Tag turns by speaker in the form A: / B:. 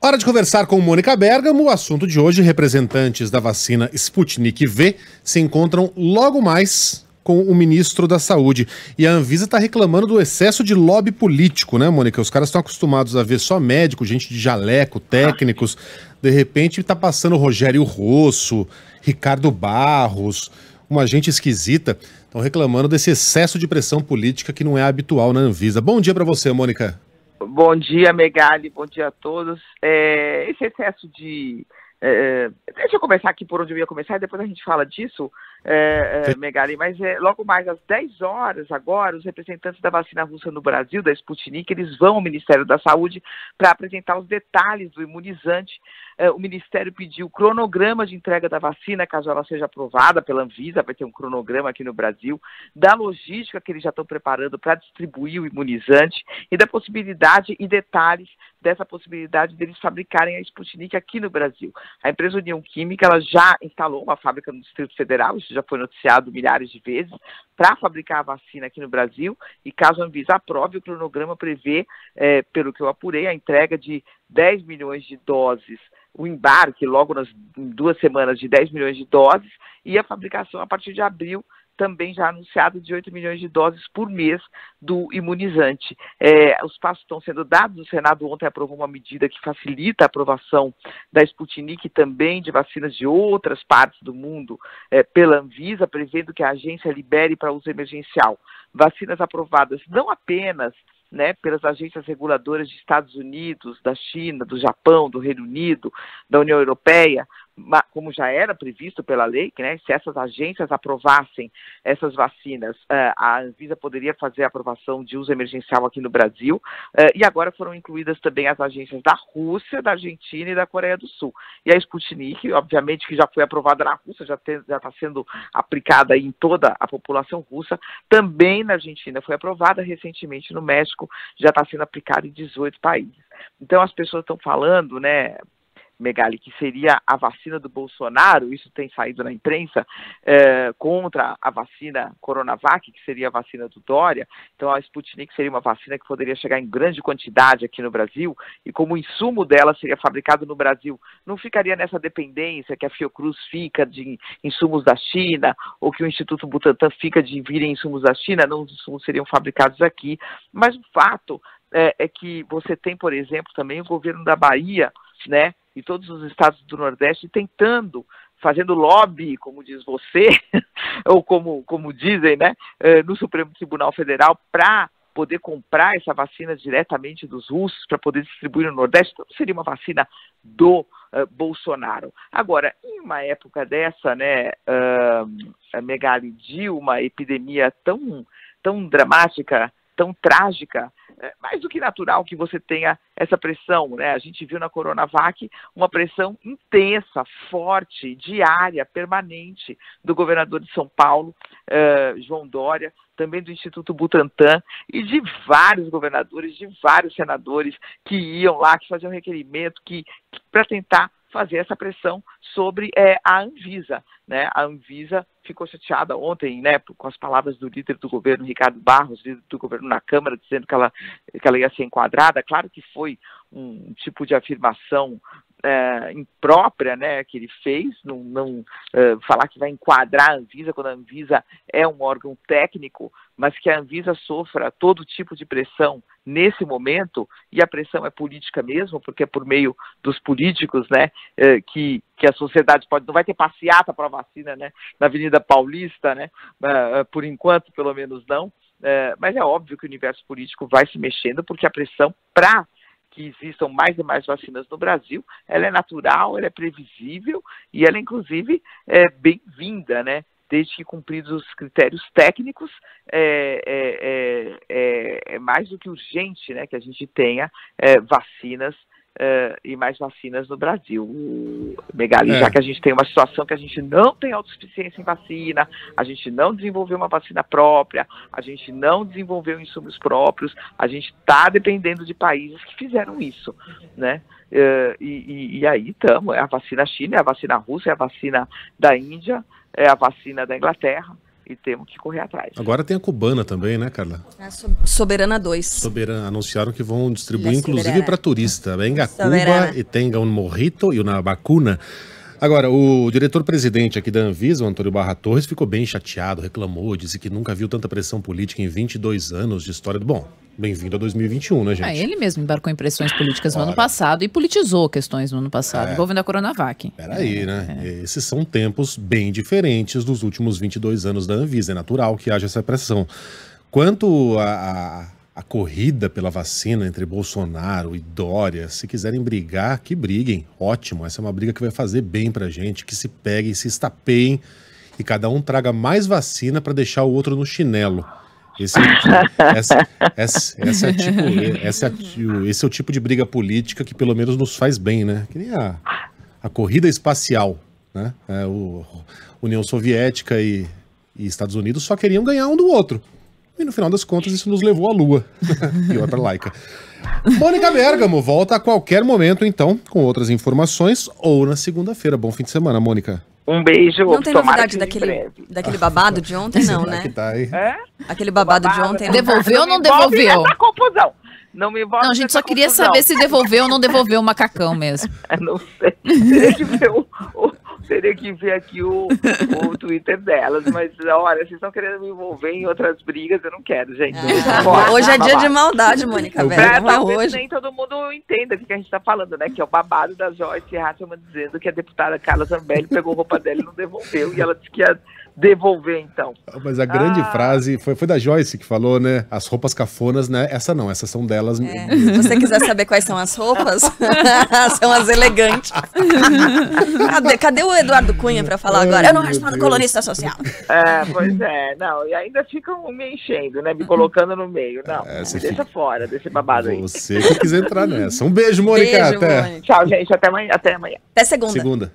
A: Hora de conversar com Mônica Bergamo. O assunto de hoje: representantes da vacina Sputnik V se encontram logo mais com o ministro da Saúde. E a Anvisa está reclamando do excesso de lobby político, né, Mônica? Os caras estão acostumados a ver só médico, gente de jaleco, técnicos. De repente está passando Rogério Rosso, Ricardo Barros, uma gente esquisita. Estão reclamando desse excesso de pressão política que não é habitual na Anvisa. Bom dia para você, Mônica.
B: Bom dia, Megali, bom dia a todos. Esse excesso de... deixa eu começar aqui por onde eu ia começar e depois a gente fala disso, Megali, mas logo mais às 10 horas agora, os representantes da vacina russa no Brasil, da Sputnik, eles vão ao Ministério da Saúde para apresentar os detalhes do imunizante. O Ministério pediu cronograma de entrega da vacina, caso ela seja aprovada pela Anvisa, vai ter um cronograma aqui no Brasil, da logística que eles já estão preparando para distribuir o imunizante e da possibilidade e detalhes dessa possibilidade deles fabricarem a Sputnik aqui no Brasil. A empresa União Química, ela já instalou uma fábrica no Distrito Federal, isso já foi noticiado milhares de vezes, para fabricar a vacina aqui no Brasil, e caso a Anvisa aprove, o cronograma prevê, pelo que eu apurei, a entrega de 10 milhões de doses, o embarque logo nas 2 semanas de 10 milhões de doses, e a fabricação a partir de abril, também já anunciado, de 8 milhões de doses por mês do imunizante. Os passos estão sendo dados. O Senado ontem aprovou uma medida que facilita a aprovação da Sputnik e também de vacinas de outras partes do mundo pela Anvisa, prevendo que a agência libere para uso emergencial vacinas aprovadas não apenas pelas agências reguladoras de Estados Unidos, da China, do Japão, do Reino Unido, da União Europeia, como já era previsto pela lei, se essas agências aprovassem essas vacinas, a Anvisa poderia fazer a aprovação de uso emergencial aqui no Brasil, e agora foram incluídas também as agências da Rússia, da Argentina e da Coreia do Sul. E a Sputnik, obviamente, que já foi aprovada na Rússia, já está sendo aplicada em toda a população russa, também na Argentina foi aprovada, recentemente no México já está sendo aplicada em 18 países. Então as pessoas estão falando, Megali, que seria a vacina do Bolsonaro, isso tem saído na imprensa, contra a vacina Coronavac, que seria a vacina do Dória. Então a Sputnik seria uma vacina que poderia chegar em grande quantidade aqui no Brasil, e como o insumo dela seria fabricado no Brasil, não ficaria nessa dependência que a Fiocruz fica de insumos da China, ou que o Instituto Butantan fica de virem insumos da China, não, os insumos seriam fabricados aqui. Mas o fato é que você tem, por exemplo, também o governo da Bahia, e todos os estados do Nordeste fazendo lobby, como diz você, ou como dizem, no Supremo Tribunal Federal, para poder comprar essa vacina diretamente dos russos, para poder distribuir no Nordeste. Então seria uma vacina do Bolsonaro. Agora, em uma época dessa, Megali, de uma epidemia tão dramática, tão trágica, mais do que natural que você tenha essa pressão, A gente viu na Coronavac uma pressão intensa, forte, diária, permanente do governador de São Paulo, João Dória, também do Instituto Butantan e de vários governadores, de vários senadores que iam lá, que faziam requerimento para tentar fazer essa pressão sobre a Anvisa. A Anvisa ficou chateada ontem, com as palavras do líder do governo, Ricardo Barros, líder do governo na Câmara, dizendo que ela ia ser enquadrada. Claro que foi um tipo de afirmação imprópria, que ele fez, não falar que vai enquadrar a Anvisa, quando a Anvisa é um órgão técnico, mas que a Anvisa sofra todo tipo de pressão nesse momento, e a pressão é política mesmo, porque é por meio dos políticos, que a sociedade não vai ter passeata para a vacina, na Avenida Paulista, por enquanto, pelo menos não, mas é óbvio que o universo político vai se mexendo, porque a pressão para que existam mais e mais vacinas no Brasil, ela é natural, ela é previsível e ela, inclusive, é bem-vinda, desde que cumpridos os critérios técnicos, é mais do que urgente, que a gente tenha vacinas e mais vacinas no Brasil, Megali, já que a gente tem uma situação que a gente não tem autossuficiência em vacina, a gente não desenvolveu uma vacina própria, a gente não desenvolveu insumos próprios, a gente está dependendo de países que fizeram isso, e aí estamos, é a vacina China, é a vacina Rússia, é a vacina da Índia, é a vacina da Inglaterra, e temos que correr atrás.
A: Agora tem a cubana também, né, Carla?
C: A Soberana 2.
A: Soberana, anunciaram que vão distribuir,
C: La
A: inclusive,
C: Soberana.
A: para turista. Venga
C: Soberana.
A: Cuba e tenga um morrito e uma vacuna. Agora, o diretor-presidente aqui da Anvisa, o Antônio Barra Torres, ficou bem chateado, reclamou, disse que nunca viu tanta pressão política em 22 anos de história do... Bom, bem-vindo a 2021, né, gente?
D: Ele mesmo embarcou em pressões políticas no ano passado e politizou questões no ano passado, envolvendo a Coronavac.
A: Peraí, né? Esses são tempos bem diferentes dos últimos 22 anos da Anvisa. É natural que haja essa pressão. Quanto a corrida pela vacina entre Bolsonaro e Dória, se quiserem brigar, que briguem. Ótimo, essa é uma briga que vai fazer bem pra gente, que se peguem, se estapeiem e cada um traga mais vacina para deixar o outro no chinelo. Esse é o tipo de briga política que pelo menos nos faz bem, né? Que nem a corrida espacial, né? União Soviética e Estados Unidos só queriam ganhar um do outro. E no final das contas isso nos levou à Lua. E outra laica. Mônica Bergamo volta a qualquer momento, então, com outras informações ou na segunda-feira. Bom fim de semana, Mônica.
B: Um beijo.
C: Não tem novidade daquele babado de ontem, não, né?
A: Que tá, hein?
C: Aquele babado de ontem.
D: Devolveu ou não devolveu?
B: Essa confusão. Não me envolve.
D: Não, a gente só queria saber se devolveu ou não devolveu o macacão mesmo.
B: Não sei. Teria que ver aqui o Twitter delas, mas olha, vocês estão querendo me envolver em outras brigas, eu não quero, gente.
C: Hoje é dia de maldade, Mônica, velho. Não é
B: talvez
C: hoje.
B: nem todo mundo entenda o que a gente está falando, né? Que é o babado da Joyce Hasselman dizendo que a deputada Carla Zambelli pegou roupa dela e não devolveu, e ela disse que ia devolver, então.
A: Mas a grande frase foi da Joyce que falou, né? As roupas cafonas, né? Essa não, essas são delas.
C: Se você quiser saber quais são as roupas, são as elegantes. Cadê o Eduardo Cunha pra falar agora? Eu não respondo colunista social.
B: Pois é, não, e ainda ficam me enchendo, né? Me colocando no meio. Não, deixa fora desse babado aí.
A: Você que quis entrar nessa. Um beijo, Mônica.
C: Beijo,
A: até.
C: Mônica.
B: Tchau, gente, até amanhã.
C: Até segunda.
A: Segunda.